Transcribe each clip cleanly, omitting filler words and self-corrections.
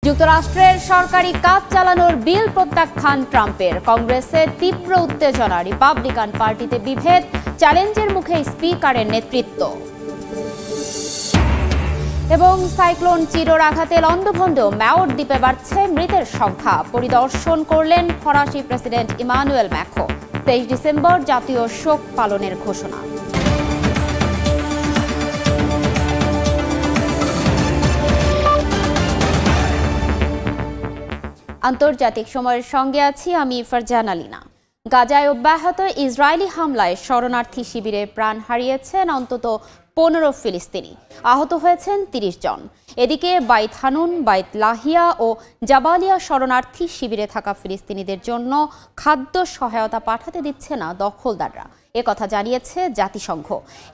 যুক্তরাষ্ট্রের সরকারি কাজ চালানোর বিল প্রত্যাখ্যান ট্রাম্পের। কংগ্রেসে তীব্র উত্তেজনা, রিপাবলিকান পার্টিতে বিভেদ, চ্যালেঞ্জের মুখে স্পিকারের নেতৃত্ব। এবং সাইক্লোন চিরোর আঘাতে লন্ডভন্ড ম্যাওর দ্বীপে বাড়ছে মৃতের সংখ্যা। পরিদর্শন করলেন ফরাসি প্রেসিডেন্ট ইমানুয়েল ম্যাক্রো। 23 ডিসেম্বর জাতীয় শোক পালনের ঘোষণা। আন্তর্জাতিক সময়ের সঙ্গে আছি আমি ফারজানা লিনা। গাজায় অব্যাহত ইসরায়েলি হামলায় শরণার্থী শিবিরে প্রাণ হারিয়েছেন অন্তত 15 ফিলিস্তিনি, আহত হয়েছেন 30 জন। এদিকে বাইত হানুন, বাইত লাহিয়া ও জাবালিয়া শরণার্থী শিবিরে থাকা ফিলিস্তিনিদের জন্য খাদ্য সহায়তা পাঠাতে দিচ্ছে না দখলদাররা, একথা জানিয়েছে জাতিসংঘ।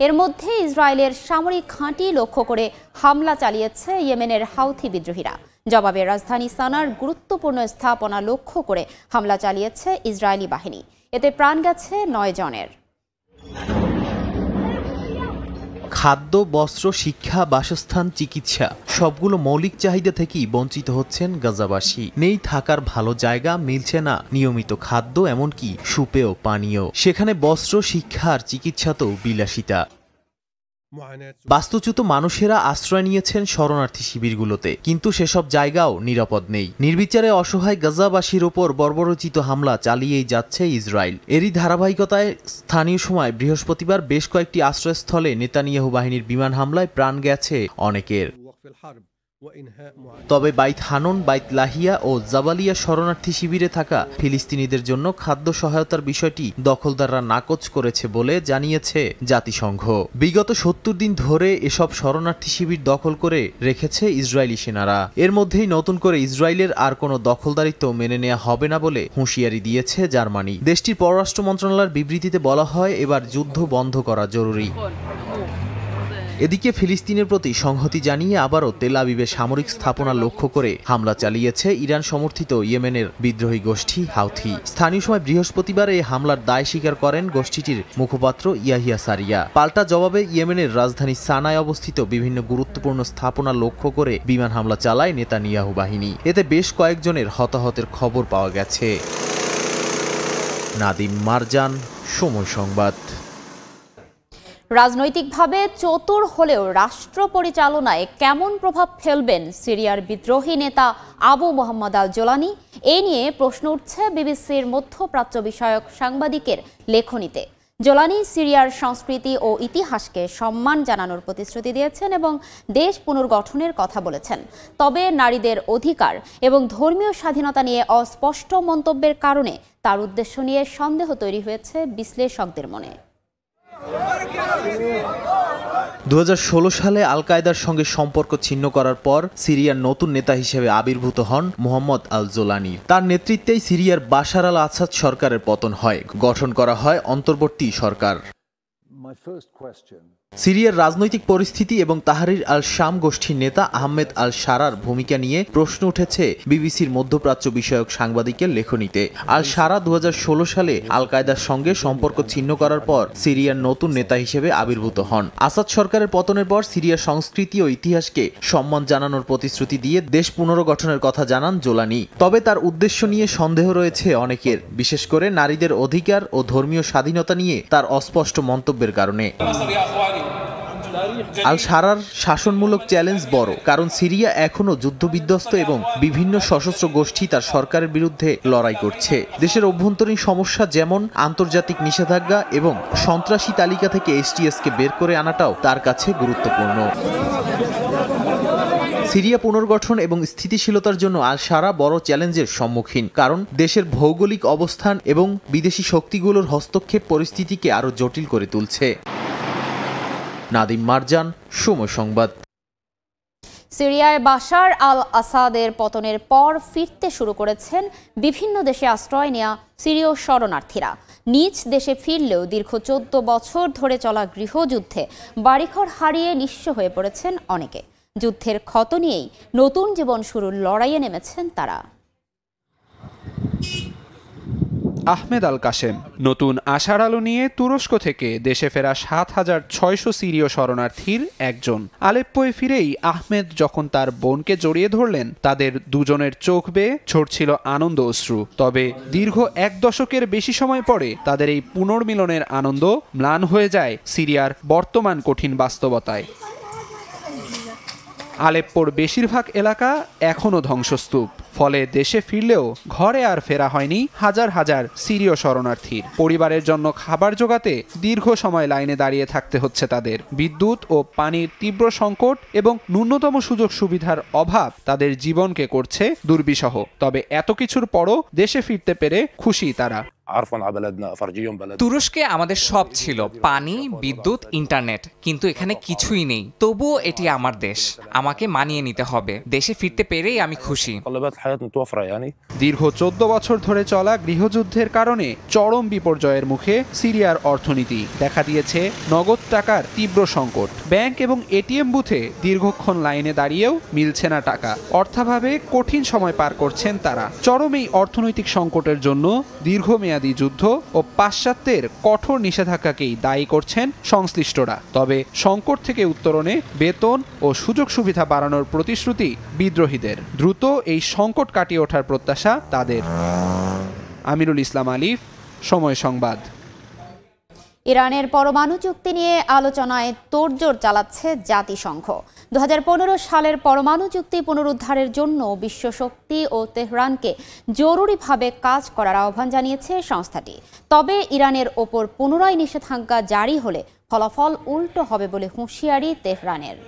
এর মধ্যে ইসরায়েলের সামরিক ঘাঁটি লক্ষ্য করে হামলা চালিয়েছে ইয়েমেনের হাউথি বিদ্রোহীরা। জবাবে রাজধানী সানার গুরুত্বপূর্ণ স্থাপনা লক্ষ্য করে হামলা চালিয়েছে ইসরায়েলি বাহিনী। এতে প্রাণ গেছে 9 জনের। খাদ্য, বস্ত্র, শিক্ষা, বাসস্থান, চিকিৎসা সবগুলো মৌলিক চাহিদা থেকেই বঞ্চিত হচ্ছেন গাজাবাসী। নেই থাকার ভালো জায়গা, মিলছে না নিয়মিত খাদ্য, এমনকি সুপেয় পানীয়। সেখানে বস্ত্র, শিক্ষা আর চিকিৎসা তো বিলাসিতা। বাস্তুচ্যুত মানুষেরা আশ্রয় নিয়েছেন শরণার্থী শিবিরগুলোতে, কিন্তু সেসব জায়গাও নিরাপদ নেই। নির্বিচারে অসহায় গাজাবাসীর ওপর বর্বরোচিত হামলা চালিয়েই যাচ্ছে ইসরায়েল। এরই ধারাবাহিকতায় স্থানীয় সময় বৃহস্পতিবার বেশ কয়েকটি আশ্রয়স্থলে নেতানিয়াহু বাহিনীর বিমান হামলায় প্রাণ গেছে অনেকের। তবে বাইত হানুন, বাইত লাহিয়া ও জাবালিয়া শরণার্থী শিবিরে থাকা ফিলিস্তিনিদের জন্য খাদ্য সহায়তার বিষয়টি দখলদাররা নাকচ করেছে বলে জানিয়েছে জাতিসংঘ। বিগত 70 দিন ধরে এসব শরণার্থী শিবির দখল করে রেখেছে ইসরায়েলি সেনারা। এর মধ্যেই নতুন করে ইসরায়েলের আর কোনো দখলদারিত্ব মেনে নেওয়া হবে না বলে হুঁশিয়ারি দিয়েছে জার্মানি। দেশটির পররাষ্ট্র মন্ত্রণালয়ের বিবৃতিতে বলা হয়, এবার যুদ্ধ বন্ধ করা জরুরি। এদিকে ফিলিস্তিনের প্রতি সংহতি জানিয়ে আবারও তেল আবিবে সামরিক স্থাপনা লক্ষ্য করে হামলা চালিয়েছে ইরান সমর্থিত ইয়েমেনের বিদ্রোহী গোষ্ঠী হাউথি। স্থানীয় সময় বৃহস্পতিবার এই হামলার দায় স্বীকার করেন গোষ্ঠীটির মুখপাত্র ইয়াহিয়া সারিয়া। পাল্টা জবাবে ইয়েমেনের রাজধানী সানায় অবস্থিত বিভিন্ন গুরুত্বপূর্ণ স্থাপনা লক্ষ্য করে বিমান হামলা চালায় নেতানিয়াহু বাহিনী। এতে বেশ কয়েকজনের হতাহতের খবর পাওয়া গেছে। নাদিম মারজান, সময় সংবাদ। রাজনৈতিকভাবে চতুর হলেও রাষ্ট্র পরিচালনায় কেমন প্রভাব ফেলবেন সিরিয়ার বিদ্রোহী নেতা আবু মোহাম্মদ আল জোলানি? এ নিয়ে প্রশ্ন উঠছে বিবিসির মধ্যপ্রাচ্য বিষয়ক সাংবাদিকের লেখনীতে। জোলানি সিরিয়ার সংস্কৃতি ও ইতিহাসকে সম্মান জানানোর প্রতিশ্রুতি দিয়েছেন এবং দেশ পুনর্গঠনের কথা বলেছেন। তবে নারীদের অধিকার এবং ধর্মীয় স্বাধীনতা নিয়ে অস্পষ্ট মন্তব্যের কারণে তার উদ্দেশ্য নিয়ে সন্দেহ তৈরি হয়েছে বিশ্লেষকদের মনে। 2016 সালে আল কায়দার সঙ্গে সম্পর্ক ছিন্ন করার পর সিরিয়ার নতুন নেতা হিসেবে আবির্ভূত হন মোহাম্মদ আল জোলানি। তার নেতৃত্বেই সিরিয়ার বাশার আল আসাদ সরকারের পতন হয়, গঠন করা হয় অন্তর্বর্তী সরকার। সিরিয়ার রাজনৈতিক পরিস্থিতি এবং তাহরির আল শাম গোষ্ঠীর নেতা আহমেদ আল সারার ভূমিকা নিয়ে প্রশ্ন উঠেছে বিবিসির মধ্যপ্রাচ্য বিষয়ক সাংবাদিকের লেখনীতে। আল সারা 2016 সালে আল কায়দার সঙ্গে সম্পর্ক ছিন্ন করার পর সিরিয়ার নতুন নেতা হিসেবে আবির্ভূত হন। আসাদ সরকারের পতনের পর সিরিয়ার সংস্কৃতি ও ইতিহাসকে সম্মান জানানোর প্রতিশ্রুতি দিয়ে দেশ পুনর্গঠনের কথা জানান জোলানি। তবে তার উদ্দেশ্য নিয়ে সন্দেহ রয়েছে অনেকের, বিশেষ করে নারীদের অধিকার ও ধর্মীয় স্বাধীনতা নিয়ে তার অস্পষ্ট মন্তব্যের কারণে। আল সারার শাসনমূলক চ্যালেঞ্জ বড়, কারণ সিরিয়া এখনও যুদ্ধবিধ্বস্ত এবং বিভিন্ন সশস্ত্র গোষ্ঠী তার সরকারের বিরুদ্ধে লড়াই করছে। দেশের অভ্যন্তরীণ সমস্যা যেমন আন্তর্জাতিক নিষেধাজ্ঞা এবং সন্ত্রাসী তালিকা থেকে STS-কে বের করে আনাটাও তার কাছে গুরুত্বপূর্ণ। সিরিয়া পুনর্গঠন এবং স্থিতিশীলতার জন্য আল সারা বড় চ্যালেঞ্জের সম্মুখীন, কারণ দেশের ভৌগোলিক অবস্থান এবং বিদেশি শক্তিগুলোর হস্তক্ষেপ পরিস্থিতিকে আরও জটিল করে তুলছে। নাদিম মারজান, সময় সংবাদ। সিরিয়ায় বাশার আল আসাদের পতনের পর ফিরতে শুরু করেছেন বিভিন্ন দেশে আশ্রয় নেওয়া সিরীয় শরণার্থীরা। নিজ দেশে ফিরলেও দীর্ঘ 14 বছর ধরে চলা গৃহযুদ্ধে বাড়িঘর হারিয়ে নিঃস্ব হয়ে পড়েছেন অনেকে। যুদ্ধের ক্ষত নিয়েই নতুন জীবন শুরুর লড়াইয়ে নেমেছেন তারা। আহমেদ আল কাশেম। নতুন আশার আলো নিয়ে তুরস্ক থেকে দেশে ফেরা ৭,৬০০ সিরীয় শরণার্থীর একজন। আলেপ্পোয় ফিরেই আহমেদ যখন তার বোনকে জড়িয়ে ধরলেন, তাদের দুজনের চোখ বেয়ে ঝরছিল আনন্দ অশ্রু। তবে দীর্ঘ ১ দশকের বেশি সময় পরে তাদের এই পুনর্মিলনের আনন্দ ম্লান হয়ে যায় সিরিয়ার বর্তমান কঠিন বাস্তবতায়। আলেপ্পোর বেশিরভাগ এলাকা এখনও ধ্বংসস্তূপ। ফলে দেশে ফিরলেও ঘরে আর ফেরা হয়নি হাজার হাজার সিরীয় শরণার্থীর। পরিবারের জন্য খাবার জোগাতে দীর্ঘ সময় লাইনে দাঁড়িয়ে থাকতে হচ্ছে তাদের। বিদ্যুৎ ও পানির তীব্র সংকট এবং ন্যূনতম সুযোগ সুবিধার অভাব তাদের জীবনকে করছে দুর্বিষহ। তবে এত কিছুর পরও দেশে ফিরতে পেরে খুশি তারা। তুরস্কে আমাদের সব ছিল, পানি, বিদ্যুৎ, ইন্টারনেট, কিন্তু এখানে কিছুই নেই। তবুও এটি আমার দেশ, আমাকে মানিয়ে নিতে হবে। দেশে ফিরতে পেরেই আমি খুশি। দীর্ঘ ১৪ বছর ধরে চলা গৃহযুদ্ধের কারণে চরম বিপর্যয়ের মুখে সিরিয়ার অর্থনীতি। দেখা দিয়েছে নগদ টাকার তীব্র সংকট। ব্যাংক এবং এটিএম বুথে দীর্ঘক্ষণ লাইনে দাঁড়িয়েও মিলছে না টাকা। অর্থাভাবে কঠিন সময় পার করছেন তারা। চরম এই অর্থনৈতিক সংকটের জন্য দীর্ঘমেয়াদী যুদ্ধ ও পাশ্চাত্যের কঠোর নিষেধাজ্ঞাকেই দায়ী করছেন সংশ্লিষ্টরা। তবে সংকট থেকে উত্তরণে বেতন ও সুযোগ সুবিধা বাড়ানোর প্রতিশ্রুতি বিদ্রোহীদের। দ্রুত এই সংকট কাটিয়ে ওঠার প্রত্যাশা তাদের। আমিরুল ইসলাম আলিফ, সময় সংবাদ। ইরানের পরমাণু চুক্তি নিয়ে আলোচনায় তোড়জোড় চালাচ্ছে জাতিসংঘ। 2015 সালের পরমাণু চুক্তি পুনরুদ্ধারের জন্য বিশ্ব শক্তি ও তেহরানকে জরুরিভাবে কাজ করার আহ্বান জানিয়েছে সংস্থাটি। তবে ইরানের ওপর পুনরায় নিষেধাজ্ঞা জারি হলে ফলাফল উল্টো হবে বলে হুঁশিয়ারি তেহরানের।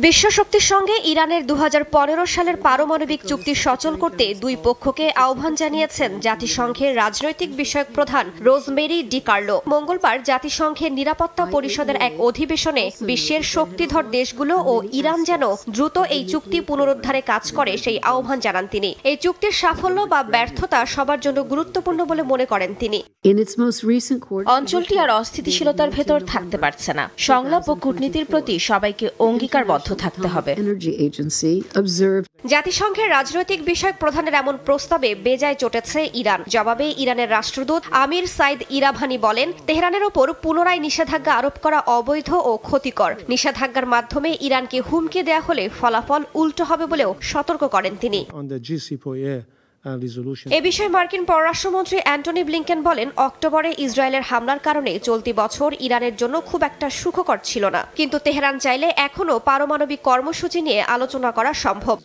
বিশ্বশক্তির সঙ্গে ইরানের 2015 সালের পারমাণবিক চুক্তি সচল করতে দুই পক্ষকে আহ্বান জানিয়েছেন জাতিসংঘের রাজনৈতিক বিষয়ক প্রধান রোজমেরি ডি কার্লো। মঙ্গলবার জাতিসংঘের নিরাপত্তা পরিষদের এক অধিবেশনে বিশ্বের শক্তিধর দেশগুলো ও ইরান যেন দ্রুত এই চুক্তি পুনরুদ্ধারে কাজ করে সেই আহ্বান জানান তিনি। এই চুক্তির সাফল্য বা ব্যর্থতা সবার জন্য গুরুত্বপূর্ণ বলে মনে করেন তিনি। অঞ্চলটি আর অস্থিতিশীলতার ভেতর থাকতে পারছে না। সংলাপ ও কূটনীতির প্রতি সবাইকে অঙ্গীকারবদ্ধ থাকতে হবে। জাতিসংঘের রাজনৈতিক বিষয়ক প্রধানের এমন প্রস্তাবে বেজায় চটেছে ইরান। জবাবে ইরানের রাষ্ট্রদূত আমির সাইদ ইরাভানি বলেন, তেহরানের ওপর পুনরায় নিষেধাজ্ঞা আরোপ করা অবৈধ ও ক্ষতিকর। নিষেধাজ্ঞার মাধ্যমে ইরানকে হুমকি দেয়া হলে ফলাফল উল্টো হবে বলেও সতর্ক করেন তিনি। এ বিষয়ে মার্কিন পররাষ্ট্রমন্ত্রী অ্যান্টনি ব্লিংকেন বলেন, অক্টোবরে ইসরায়েলের হামলার কারণে চলতি বছর ইরানের জন্য খুব একটা সুখকর ছিল না, কিন্তু তেহরান চাইলে এখনও পারমাণবিক কর্মসূচি নিয়ে আলোচনা করা সম্ভব।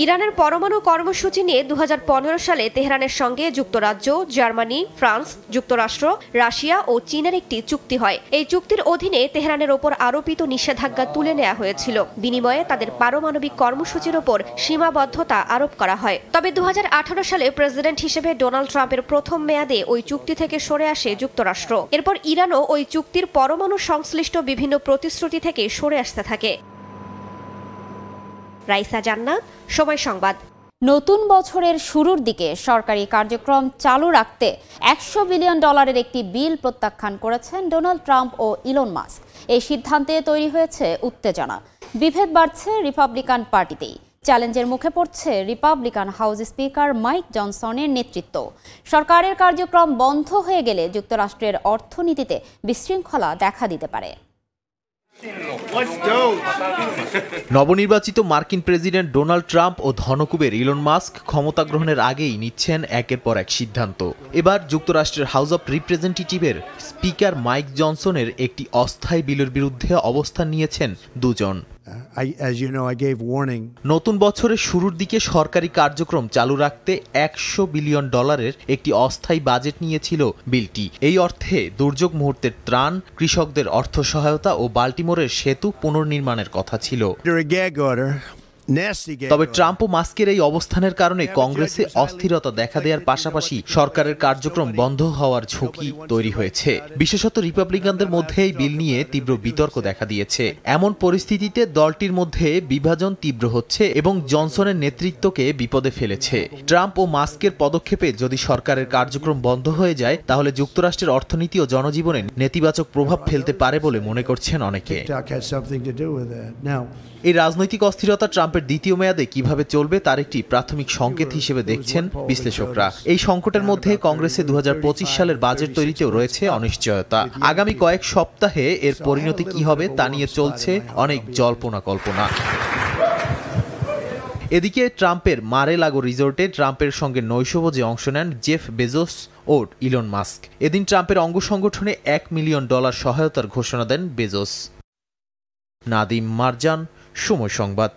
ইরানের পরমাণু কর্মসূচি নিয়ে 2015 সালে তেহরানের সঙ্গে যুক্তরাজ্য, জার্মানি, ফ্রান্স, যুক্তরাষ্ট্র, রাশিয়া ও চীনের একটি চুক্তি হয়। এই চুক্তির অধীনে তেহরানের ওপর আরোপিত নিষেধাজ্ঞা তুলে নেওয়া হয়েছিল। বিনিময়ে তাদের পারমাণবিক কর্মসূচির ওপর সীমাবদ্ধতা আরোপ করা হয়। তবে 2018 সালে প্রেসিডেন্ট হিসেবে ডোনাল্ড ট্রাম্পের প্রথম মেয়াদে ওই চুক্তি থেকে সরে আসে যুক্তরাষ্ট্র। এরপর ইরানও ওই চুক্তির পরমাণু সংশ্লিষ্ট বিভিন্ন প্রতিশ্রুতি থেকে সরে আসতে থাকে। রাইসা জান্নাত, সময় সংবাদ। নতুন বছরের শুরুর দিকে সরকারি কার্যক্রম চালু রাখতে $100 বিলিয়ন একটি বিল প্রত্যাখ্যান করেছেন ডোনাল্ড ট্রাম্প ও ইলন মাস্ক। এই সিদ্ধান্তে তৈরি হয়েছে উত্তেজনা। বিভেদ বাড়ছে রিপাবলিকান পার্টিতেই। চ্যালেঞ্জের মুখে পড়ছে রিপাবলিকান হাউস স্পিকার মাইক জনসনের নেতৃত্ব। সরকারের কার্যক্রম বন্ধ হয়ে গেলে যুক্তরাষ্ট্রের অর্থনীতিতে বিশৃঙ্খলা দেখা দিতে পারে। নবনির্বাচিত মার্কিন প্রেসিডেন্ট ডোনাল্ড ট্রাম্প ও ধনকুবের ইলন মাস্ক ক্ষমতা গ্রহণের আগেই নিচ্ছেন একের পর এক সিদ্ধান্ত। এবার যুক্তরাষ্ট্রের হাউস অব রিপ্রেজেন্টেটিভের স্পিকার মাইক জনসনের একটি অস্থায়ী বিলের বিরুদ্ধে অবস্থান নিয়েছেন দুজন। নতুন বছরের শুরুর দিকে সরকারি কার্যক্রম চালু রাখতে $100 বিলিয়ন একটি অস্থায়ী বাজেট নিয়েছিল বিলটি। এই অর্থে দুর্যোগ মুহূর্তের ত্রাণ, কৃষকদের অর্থ সহায়তা ও বাল্টিমোরের সেতু পুনর্নির্মাণের কথা ছিল। তবে ট্রাম্প ও মাস্কের এই অবস্থানের কারণে কংগ্রেসে অস্থিরতা দেখা দেওয়ার পাশাপাশি সরকারের কার্যক্রম বন্ধ হওয়ার ঝুঁকি তৈরি হয়েছে। বিশেষত রিপাবলিকানদের মধ্যে এই বিল নিয়ে তীব্র বিতর্ক দেখা দিয়েছে। এমন পরিস্থিতিতে দলটির মধ্যে বিভাজন তীব্র হচ্ছে এবং জনসনের নেতৃত্বকে বিপদে ফেলেছে। ট্রাম্প ও মাস্কের পদক্ষেপে যদি সরকারের কার্যক্রম বন্ধ হয়ে যায়, তাহলে যুক্তরাষ্ট্রের অর্থনীতি ও জনজীবনে নেতিবাচক প্রভাব ফেলতে পারে বলে মনে করছেন অনেকে। এই রাজনৈতিক অস্থিরতা ট্রাম্পের দ্বিতীয় মেয়াদে কিভাবে চলবে তার একটি প্রাথমিক সংকেত হিসেবে দেখছেন বিশ্লেষকরা। এই সংকটের মধ্যে কংগ্রেসে 2025 সালের বাজেট তৈরিতেও রয়েছে অনিশ্চয়তা। আগামী কয়েক সপ্তাহে এর পরিণতি কি হবে তা নিয়ে চলছে অনেক জল্পনা কল্পনা। এদিকে ট্রাম্পের মারে লাগো রিসোর্টে ট্রাম্পের সঙ্গে নৈশভোজে অংশ নেন জেফ বেজোস ও ইলন মাস্ক। এদিন ট্রাম্পের অঙ্গ সংগঠনে $1 মিলিয়ন সহায়তার ঘোষণা দেন বেজোস। নাদিম মারজান, সময় সংবাদ।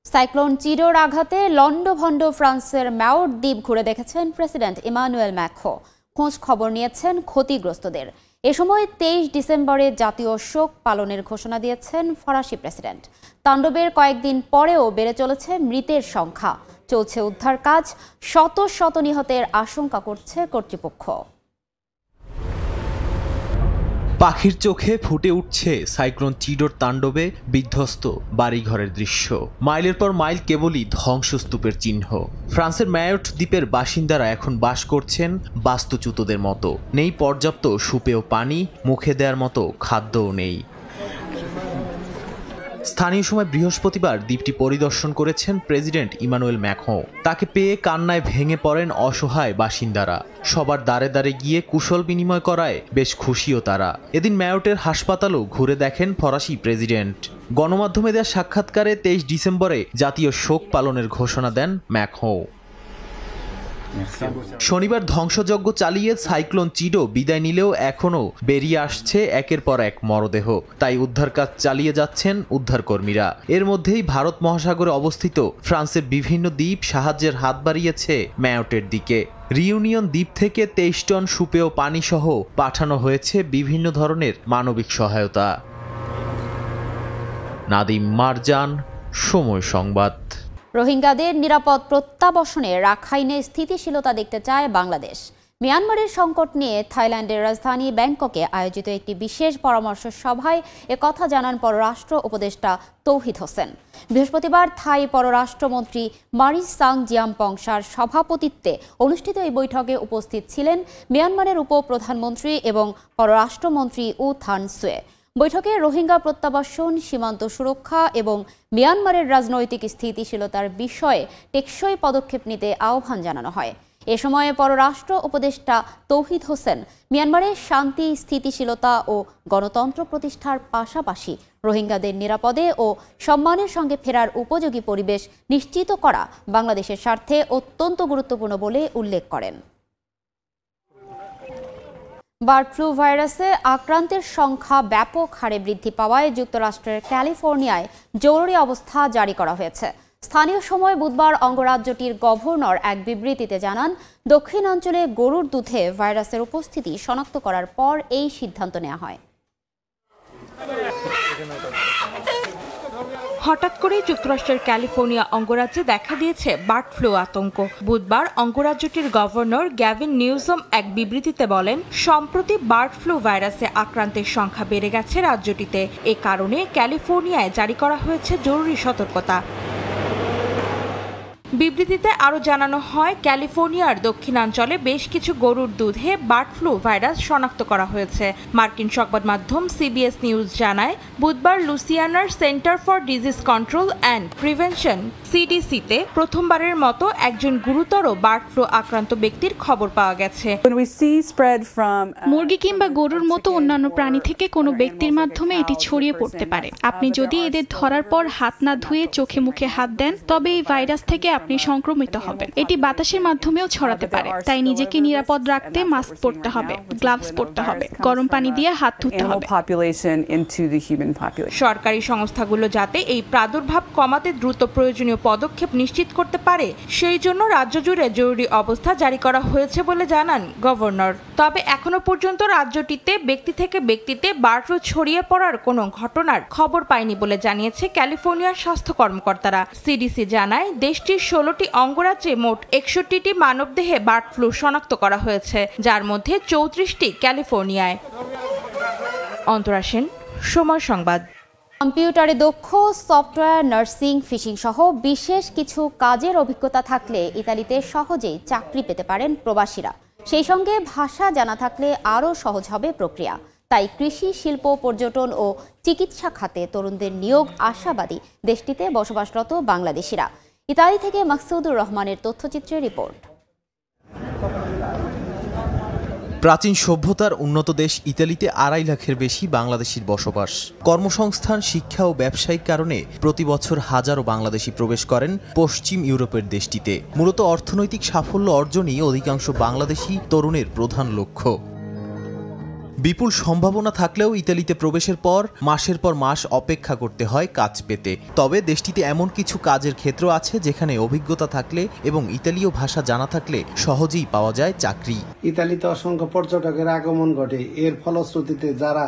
সাইক্লোন চিডোর আঘাতে লন্ডভন্ড ফ্রান্সের ম্যাওর্ট দ্বীপ ঘুরে দেখেছেন প্রেসিডেন্ট ইমানুয়েল ম্যাক্রো। খোঁজ খবর নিয়েছেন ক্ষতিগ্রস্তদের। এ সময় 23 ডিসেম্বরে জাতীয় শোক পালনের ঘোষণা দিয়েছেন ফরাসি প্রেসিডেন্ট। তাণ্ডবের কয়েকদিন পরেও বেড়ে চলেছে মৃতের সংখ্যা। চলছে উদ্ধার কাজ। শত শত নিহতের আশঙ্কা করছে কর্তৃপক্ষ। পাখির চোখে ফুটে উঠছে সাইক্লোন চিডোর তাণ্ডবে বিধ্বস্ত বাড়িঘরের দৃশ্য। মাইলের পর মাইল কেবলই ধ্বংসস্তূপের চিহ্ন। ফ্রান্সের ম্যায়োর্ট দ্বীপের বাসিন্দারা এখন বাস করছেন বাস্তুচ্যুতদের মতো। নেই পর্যাপ্ত সুপেয় পানি, মুখে দেওয়ার মতো খাদ্যও নেই। স্থানীয় সময় বৃহস্পতিবার দ্বীপটি পরিদর্শন করেছেন প্রেসিডেন্ট ইমানুয়েল ম্যাক্রো। তাকে পেয়ে কান্নায় ভেঙে পড়েন অসহায় বাসিন্দারা। সবার দ্বারে দ্বারে গিয়ে কুশল বিনিময় করায় বেশ খুশিও তারা। এদিন ম্যায়োর্টের হাসপাতালও ঘুরে দেখেন ফরাসি প্রেসিডেন্ট। গণমাধ্যমে দেওয়া সাক্ষাৎকারে 23 ডিসেম্বরে জাতীয় শোক পালনের ঘোষণা দেন ম্যাক্রো। শনিবার ধ্বংসযজ্ঞ চালিয়ে সাইক্লোন চিডো বিদায় নিলেও এখনও বেরিয়ে আসছে একের পর এক মরদেহ। তাই উদ্ধার কাজ চালিয়ে যাচ্ছেন উদ্ধারকর্মীরা। এর মধ্যেই ভারত মহাসাগরে অবস্থিত ফ্রান্সের বিভিন্ন দ্বীপ সাহায্যের হাত বাড়িয়েছে ম্যায়োর্টের দিকে। রিউনিয়ন দ্বীপ থেকে 23 টন সুপেয় পানি সহ পাঠানো হয়েছে বিভিন্ন ধরনের মানবিক সহায়তা। নাদিম মারজান, সময় সংবাদ। রোহিঙ্গাদের নিরাপদ প্রত্যাবাসনে রাখাইনে স্থিতিশীলতা দেখতে চায় বাংলাদেশ। মিয়ানমারের সংকট নিয়ে থাইল্যান্ডের রাজধানী ব্যাংককে আয়োজিত একটি বিশেষ পরামর্শ সভায় একথা জানান পররাষ্ট্র উপদেষ্টা তৌহিদ হোসেন। বৃহস্পতিবার থাই পররাষ্ট্রমন্ত্রী মারিস সাং জিয়ামপংসার সভাপতিত্বে অনুষ্ঠিত এই বৈঠকে উপস্থিত ছিলেন মিয়ানমারের উপপ্রধানমন্ত্রী এবং পররাষ্ট্রমন্ত্রী উ থান সুয়ে। বৈঠকে রোহিঙ্গা প্রত্যাবাসন, সীমান্ত সুরক্ষা এবং মিয়ানমারের রাজনৈতিক স্থিতিশীলতার বিষয়ে টেকসই পদক্ষেপ নিতে আহ্বান জানানো হয়। এ সময়ে পররাষ্ট্র উপদেষ্টা তৌহিদ হোসেন মিয়ানমারের শান্তি, স্থিতিশীলতা ও গণতন্ত্র প্রতিষ্ঠার পাশাপাশি রোহিঙ্গাদের নিরাপদে ও সম্মানের সঙ্গে ফেরার উপযোগী পরিবেশ নিশ্চিত করা বাংলাদেশের স্বার্থে অত্যন্ত গুরুত্বপূর্ণ বলে উল্লেখ করেন। বার্ড ফ্লু ভাইরাসে আক্রান্তের সংখ্যা ব্যাপক হারে বৃদ্ধি পাওয়ায় যুক্তরাষ্ট্রের ক্যালিফোর্নিয়ায় জরুরি অবস্থা জারি করা হয়েছে। স্থানীয় সময় বুধবার অঙ্গরাজ্যটির গভর্নর এক বিবৃতিতে জানান, দক্ষিণাঞ্চলে গরুর দুধে ভাইরাসের উপস্থিতি শনাক্ত করার পর এই সিদ্ধান্ত নেওয়া হয়। হঠাৎ করে যুক্তরাষ্ট্রের ক্যালিফোর্নিয়া অঙ্গরাজ্যে দেখা দিয়েছে বার্ড ফ্লু আতঙ্ক। বুধবার অঙ্গরাজ্যটির গভর্নর গ্যাভিন নিউজম এক বিবৃতিতে বলেন, সম্প্রতি বার্ড ফ্লু ভাইরাসে আক্রান্তের সংখ্যা বেড়ে গেছে রাজ্যটিতে। এ কারণে ক্যালিফোর্নিয়ায় জারি করা হয়েছে জরুরি সতর্কতা। বিবৃতিতে আরও জানানো হয়, ক্যালিফোর্নিয়ার দক্ষিণাঞ্চলে বেশ কিছু গরুর দুধে বার্ড ফ্লু ভাইরাস শনাক্ত করা হয়েছে। মার্কিন সংবাদ মাধ্যম সিবিএস নিউজ জানায়, বুধবার লুসিয়ানার centre for disease control and prevention সিডিসিতে প্রথমবারের মতো একজন গুরুতর বার্ড ফ্লু আক্রান্ত ব্যক্তির খবর পাওয়া গেছে। মুরগি কিংবা গরুর মতো অন্যান্য প্রাণী থেকে কোনো ব্যক্তির মাধ্যমে এটি ছড়িয়ে পড়তে পারে। আপনি যদি এদের ধরার পর হাত না ধুয়ে চোখে মুখে হাত দেন, তবে এই ভাইরাস থেকে আপনি সংক্রমিত হবেন। এটি বাতাসের মাধ্যমেও ছড়াতে পারে। তাই নিজেকে নিরাপদ রাখতে মাস্ক পরতে হবে, গ্লাভস পরতে হবে, গরম পানি দিয়ে হাত ধুতে হবে। সরকারি সংস্থাগুলো যাতে এই প্রাদুর্ভাব কমাতে দ্রুত প্রয়োজনীয় পদক্ষেপ নিশ্চিত করতে পারে, সেই জন্য রাজ্য জুড়ে জরুরি অবস্থা জারি করা হয়েছে বলে জানান গভর্নর। তবে এখনো পর্যন্ত রাজ্যটিতে ব্যক্তি থেকে ব্যক্তিতে বার্ড ফ্লু ছড়িয়ে পড়ার কোনো ঘটনার খবর পায়নি বলে জানিয়েছে ক্যালিফোর্নিয়ার স্বাস্থ্য কর্মকর্তারা। সিডিসি জানায়, দেশটির 16টি অঙ্গরাজ্যে মোট 61টি মানবদেহে বার্ড ফ্লু শনাক্ত করা হয়েছে, যার মধ্যে 34টি ক্যালিফোর্নিয়ায়। অন্তরা সেন, সময় সংবাদ। কম্পিউটারে দক্ষ, সফটওয়্যার, নার্সিং, ফিশিং সহ বিশেষ কিছু কাজের অভিজ্ঞতা থাকলে ইতালিতে সহজেই চাকরি পেতে পারেন প্রবাসীরা। সেই সঙ্গে ভাষা জানা থাকলে আরও সহজ হবে প্রক্রিয়া। তাই কৃষি, শিল্প, পর্যটন ও চিকিৎসা খাতে তরুণদের নিয়োগ আশাবাদী দেশটিতে বসবাসরত বাংলাদেশিরা। ইতালি থেকে মাকসুদুর রহমানের তথ্যচিত্রে রিপোর্ট। প্রাচীন সভ্যতার উন্নত দেশ ইতালিতে 2.5 লাখের বেশি বাংলাদেশির বসবাস। কর্মসংস্থান, শিক্ষা ও ব্যবসায়িক কারণে প্রতি বছর হাজারো বাংলাদেশি প্রবেশ করেন পশ্চিম ইউরোপের দেশটিতে। মূলত অর্থনৈতিক সাফল্য অর্জনই অধিকাংশ বাংলাদেশি তরুণের প্রধান লক্ষ্য। বিপুল সম্ভাবনা থাকলেও ইতালিতে প্রবেশের পর মাসের পর মাস অপেক্ষা করতে হয় কাজ পেতে। তবে দেশটিতে এমন কিছু কাজের ক্ষেত্র আছে যেখানে অভিজ্ঞতা থাকলে এবং ইতালীয় ভাষা জানা থাকলে সহজেই পাওয়া যায় চাকরি। ইতালিতে অসংখ্য পর্যটকের আগমন ঘটে। এর ফলশ্রুতিতে যারা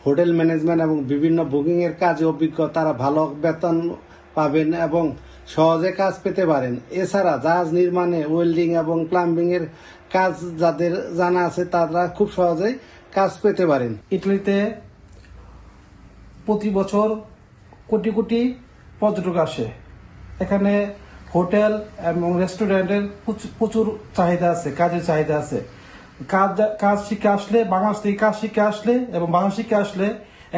হোটেল ম্যানেজমেন্ট এবং বিভিন্ন বুকিং এর কাজে অভিজ্ঞ তারা ভালো বেতন পাবেন এবং সহজে কাজ পেতে পারেন। এছাড়া জাহাজ নির্মাণে, ওয়েল্ডিং এবং প্লাম্বিং এর কাজ যাদের জানা আছে তারা খুব সহজেই কাজ পেতে পারেন। ইটালিতে প্রতি বছর কোটি কোটি পর্যটক আসে। এখানে হোটেল এবং রেস্টুরেন্টের প্রচুর চাহিদা আছে, কাজের চাহিদা আছে। কাজ শিখে আসলে, বাংলাদেশ থেকে কাজ শিখে আসলে এবং বাংলাদেশ শিখে আসলে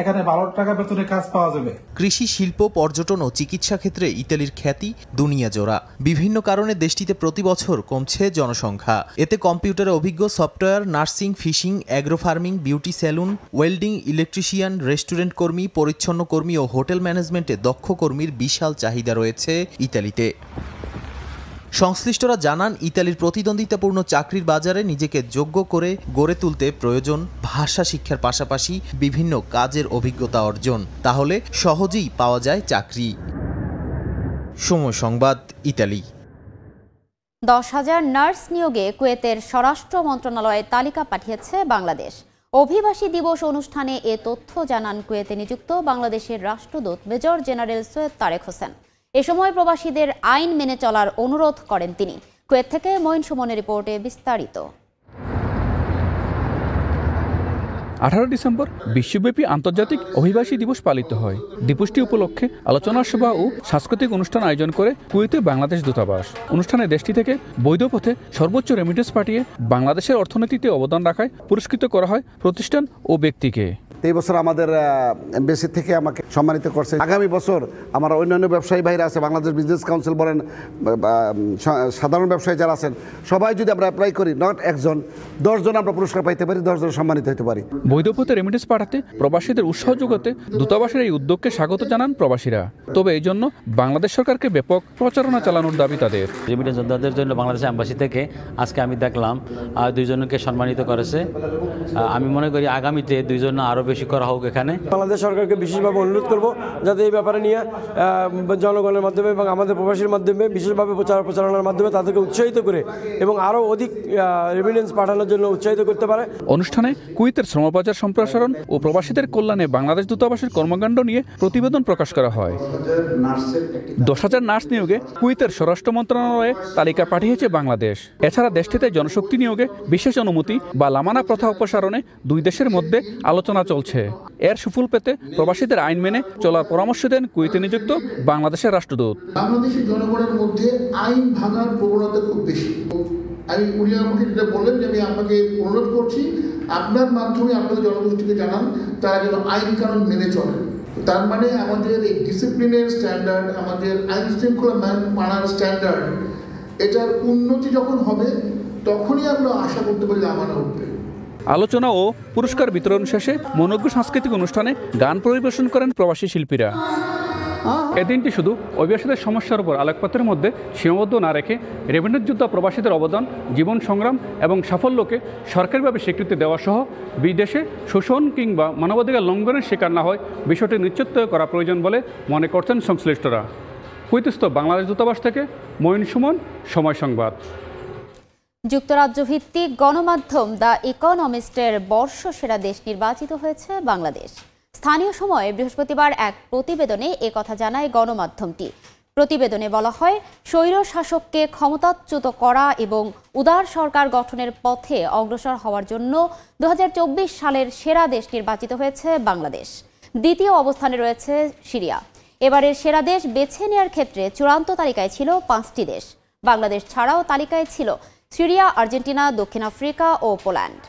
এখানে 12 টাকা বেতনে কাজ পাওয়া যাবে। কৃষি, শিল্প, পর্যটন ও চিকিৎসা ক্ষেত্রে ইতালির খ্যাতি দুনিয়া জোড়া। বিভিন্ন কারণে দেশটিতে প্রতি বছর কমছে জনসংখ্যা। এতে কম্পিউটারে অভিজ্ঞ software, nursing, fishing, agro farming, beauty salon, welding, electrician, restaurant কর্মী, পরিচ্ছন্ন কর্মী ও হোটেল ম্যানেজমেন্টে দক্ষ কর্মীর বিশাল চাহিদা রয়েছে ইতালিতে। সংশ্লিষ্টরা জানান, ইতালির প্রতিদ্বন্দ্বিতাপূর্ণ চাকরির বাজারে নিজেকে যোগ্য করে গড়ে তুলতে প্রয়োজন ভাষা শিক্ষার পাশাপাশি বিভিন্ন কাজের অভিজ্ঞতা অর্জন। তাহলে সহজেই পাওয়া যায় চাকরি। সময় সংবাদ, ইতালি। 10,000 নার্স নিয়োগে কুয়েতের স্বরাষ্ট্র মন্ত্রণালয়ে তালিকা পাঠিয়েছে বাংলাদেশ। অভিবাসী দিবস অনুষ্ঠানে এ তথ্য জানান কুয়েতে নিযুক্ত বাংলাদেশের রাষ্ট্রদূত মেজর জেনারেল সৈয়দ তারেক হোসেন। এ সময় প্রবাসীদের আইন মেনে চলার অনুরোধ করেন তিনি। কুয়েত থেকে মঈন সুমনের রিপোর্টে বিস্তারিত। 18 ডিসেম্বর বিশ্বব্যাপী আন্তর্জাতিক অভিবাসী দিবস পালিত হয়। দিবসটি উপলক্ষে আলোচনা সভা ও সাংস্কৃতিক অনুষ্ঠান আয়োজন করে কুয়েতে বাংলাদেশ দূতাবাস। অনুষ্ঠানে দেশটি থেকে বৈধ পথে সর্বোচ্চ রেমিটেন্স পাঠিয়ে বাংলাদেশের অর্থনীতিতে অবদান রাখায় পুরস্কৃত করা হয় প্রতিষ্ঠান ও ব্যক্তিকে। এই বছর আমাদের এমবেসি থেকে আমাকে সম্মানিত করছে। আগামী বছর আমার অন্যান্য ব্যবসায়ী ভাইরা আছে, বাংলাদেশ বিজনেস কাউন্সিল বলেন, সাধারণ ব্যবসায়ী যারা আছেন, সবাই যদি আমরা অ্যাপ্লাই করি, নট একজন, 10 জন আমরা পুরস্কার পাইতে পারি, 10 জন সম্মানিত হতে পারি। বৈধ পথে রেমিটেন্স পাঠাতে প্রবাসীদের উৎসাহ যোগাতে দূতাবাসের এই উদ্যোগকে স্বাগত জানান প্রবাসীরা। তবে এই জন্য বাংলাদেশ সরকারকে ব্যাপক প্রচারণা চালানোর দাবি তাদের। রেমিটেন্স যোদ্ধাদের জন্য বাংলাদেশ এম্বাসি থেকে আজকে আমি দেখলাম 2 জনকে সম্মানিত করেছে। আমি মনে করি আগামীতে 2 জন আরও বেশি করা হোক। এখানে বাংলাদেশ সরকারকে বিশেষভাবে অনুরোধ করব যাতে এই ব্যাপারে নিয়ে জনগণের মাধ্যমে এবং আমাদের প্রবাসীর মাধ্যমে বিশেষভাবে প্রচারণার মাধ্যমে তাদেরকে উৎসাহিত করে এবং আরও অধিক রেমিটেন্স পাঠানোর জন্য উৎসাহিত করতে পারে। অনুষ্ঠানে কুয়েতের শ্রমবাজার সম্প্রসারণ ও প্রবাসীদের কল্যাণে বাংলাদেশ দূতাবাসের কর্মকাণ্ড নিয়ে প্রতিবেদন প্রকাশ করা হয়। 10,000 নার্স নিয়োগে কুয়েতের স্বরাষ্ট্র মন্ত্রণালয়ে তালিকা পাঠিয়েছে বাংলাদেশ। এছাড়া দেশটিতে জনশক্তি নিয়োগে বিশেষ অনুমতি বা লামানা প্রথা অপসারণে 2 দেশের মধ্যে আলোচনা চলছে। এর সুফল পেতে প্রবাসীদের আইন মেনে চলার পরামর্শ দেন কুয়েতে নিযুক্ত বাংলাদেশের রাষ্ট্রদূত। বাংলাদেশের জনগণের মধ্যে আইন ভাঙার প্রবণতা খুব বেশি। উনি আমাকে যেটা বললেন যে আমি আপনাকে অনুরোধ করছি, আপনার মাধ্যমে আপনাদের জনগোষ্ঠীকে জানান তারা যেন আইন কানুন মেনে চলেন। তার মানে আমাদের এই ডিসিপ্লিনের স্ট্যান্ডার্ড, আমাদের আইন শৃঙ্খলা মানার স্ট্যান্ডার্ড, এটার উন্নতি যখন হবে তখনই আমরা আশা করতে পারি লামানা উঠবে। আলোচনা ও পুরস্কার বিতরণ শেষে মনোজ্ঞ সাংস্কৃতিক অনুষ্ঠানে গান পরিবেশন করেন প্রবাসী শিল্পীরা। এদিনটি শুধু অভিবাসীদের সমস্যার উপর আলোকপাতের মধ্যে সীমাবদ্ধ না রেখে রেমিটেন্স যোদ্ধা প্রবাসীদের অবদান, জীবন সংগ্রাম এবং সাফল্যকে সরকারিভাবে স্বীকৃতি দেওয়া সহ বিদেশে শোষণ কিংবা মানবাধিকার লঙ্ঘনের শিকার না হয় বিষয়টি নিশ্চিত করা প্রয়োজন বলে মনে করছেন সংশ্লিষ্টরা। কুয়েতস্থ বাংলাদেশ দূতাবাস থেকে মঈন সুমন, সময় সংবাদ। যুক্তরাজ্য ভিত্তিক গণমাধ্যম দ্য ইকোনমিস্টের বর্ষসেরা দেশ নির্বাচিত হয়েছে বাংলাদেশ। স্থানীয় সময়ে বৃহস্পতিবার এক প্রতিবেদনে একথা জানায় গণমাধ্যমটি। প্রতিবেদনে বলা হয়, স্বৈর শাসককে ক্ষমতাচ্যুত করা এবং উদার সরকার গঠনের পথে অগ্রসর হওয়ার জন্য 2024 সালের সেরা দেশ নির্বাচিত হয়েছে বাংলাদেশ। দ্বিতীয় অবস্থানে রয়েছে সিরিয়া। এবারের সেরা দেশ বেছে নেওয়ার ক্ষেত্রে চূড়ান্ত তালিকায় ছিল 5টি দেশ। বাংলাদেশ ছাড়াও তালিকায় ছিল সিরিয়া, আর্জেন্টিনা, দক্ষিণ আফ্রিকা ও পোল্যান্ড।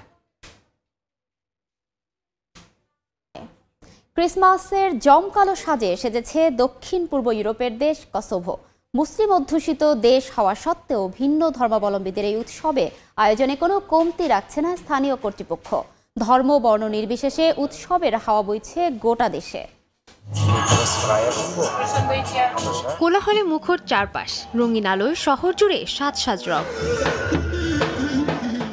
ক্রিসমাসের জমকালো সাজে সেজেছে দক্ষিণ পূর্ব ইউরোপের দেশ কসোভো। মুসলিম অধ্যুষিত দেশ হওয়া সত্ত্বেও ভিন্ন ধর্মাবলম্বীদের এই উৎসবে আয়োজনে কোনো কমতি রাখছে না স্থানীয় কর্তৃপক্ষ। ধর্ম বর্ণ নির্বিশেষে উৎসবের হাওয়া বইছে গোটা দেশে। কোলাহলে মুখর চারপাশ, রঙিন আলোয় শহর জুড়ে সাজ সাজ রং।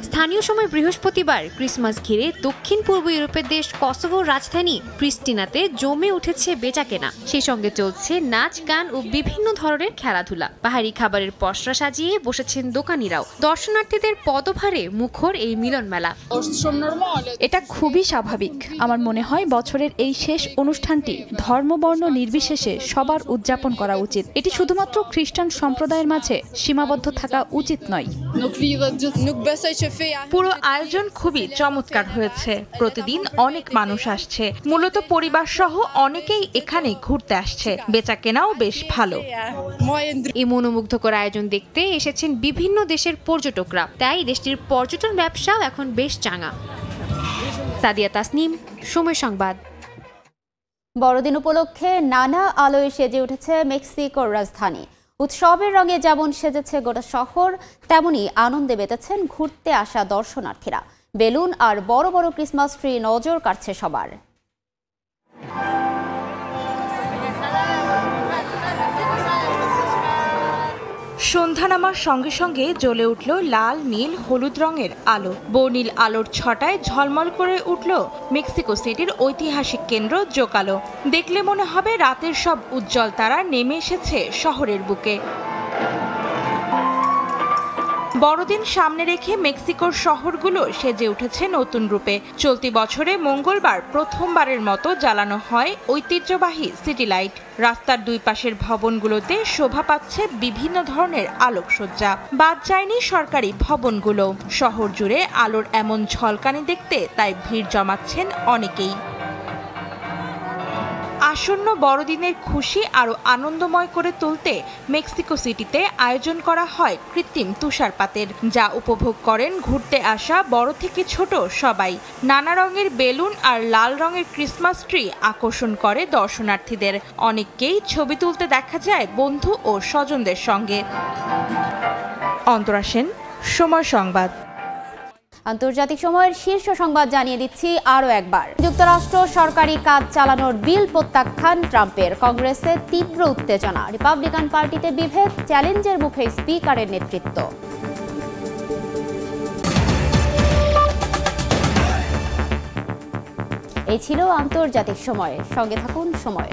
স্থানীয় সময় বৃহস্পতিবার ক্রিসমাস ঘিরে দক্ষিণ পূর্ব ইউরোপের দেশ কসোভোর রাজধানী প্রিস্টিনাতে জমে উঠেছে বেচাকেনা। সেই সঙ্গে চলছে নাচ, গান ও বিভিন্ন ধরনের খেলাধুলা। পাহাড়ি খাবারের পসরা সাজিয়ে বসেছেন দোকানিরাও। দর্শনার্থীদের পদভারে মুখর এই মিলন মেলা। এটা খুবই স্বাভাবিক। আমার মনে হয় বছরের এই শেষ অনুষ্ঠানটি ধর্মবর্ণ নির্বিশেষে সবার উদযাপন করা উচিত। এটি শুধুমাত্র খ্রিস্টান সম্প্রদায়ের মাঝে সীমাবদ্ধ থাকা উচিত নয়। পুরো আয়োজন খুবই চমৎকার হয়েছে। প্রতিদিন অনেক মানুষ আসছে, মূলত পরিবার সহ অনেকেই এখানে ঘুরতে আসছে। বেচাকেনাও বেশ ভালো। এই মনোমুগ্ধকর আয়োজন দেখতে এসেছেন বিভিন্ন দেশের পর্যটকরা, তাই দেশটির পর্যটন ব্যবসাও এখন বেশ চাঙা। সাদিয়া তাসনিম, সময় সংবাদ। বড়দিন উপলক্ষে নানা আলোয় সেজে উঠেছে মেক্সিকোর রাজধানী। উৎসবের রঙে যেমন সেজেছে গোটা শহর, তেমনি আনন্দে মেতেছেন ঘুরতে আসা দর্শনার্থীরা। বেলুন আর বড় বড় ক্রিসমাস ট্রি নজর কাটছে সবার। সন্ধ্যা নামার সঙ্গে সঙ্গে জ্বলে উঠল লাল, নীল, হলুদ রঙের আলো। বর্ণিল আলোর ছটায় ঝলমল করে উঠল মেক্সিকো সিটির ঐতিহাসিক কেন্দ্র জোকালো। দেখলে মনে হবে রাতের সব উজ্জ্বল তারা নেমে এসেছে শহরের বুকে। বড়দিন সামনে রেখে মেক্সিকোর শহরগুলো সেজে উঠেছে নতুন রূপে। চলতি বছরে মঙ্গলবার প্রথমবারের মতো জ্বালানো হয় ঐতিহ্যবাহী সিটি লাইট। রাস্তার দুই পাশের ভবনগুলোতে শোভা পাচ্ছে বিভিন্ন ধরনের আলোকসজ্জা। বাদ যায়নি সরকারি ভবনগুলো। শহর জুড়ে আলোর এমন ঝলকানি দেখতে তাই ভিড় জমাচ্ছেন অনেকেই। আসন্ন বড়দিনের খুশি আরও আনন্দময় করে তুলতে মেক্সিকো সিটিতে আয়োজন করা হয় কৃত্রিম তুষারপাতের, যা উপভোগ করেন ঘুরতে আসা বড় থেকে ছোট সবাই। নানা রঙের বেলুন আর লাল রঙের ক্রিসমাস ট্রি আকর্ষণ করে দর্শনার্থীদের। অনেককেই ছবি তুলতে দেখা যায় বন্ধু ও স্বজনদের সঙ্গে। অন্তরা সেন, সময় সংবাদ। আন্তর্জাতিক সময়ের শীর্ষ সংবাদ জানিয়ে দিচ্ছি আরও একবার। যুক্তরাষ্ট্র সরকারি কাজ চালানোর বিল প্রত্যাখ্যান ট্রাম্পের। কংগ্রেসে তীব্র উত্তেজনা। রিপাবলিকান পার্টিতে বিভেদ, চ্যালেঞ্জের মুখে স্পিকারের নেতৃত্ব। এই ছিল আন্তর্জাতিক সময়। সঙ্গে থাকুন সময়।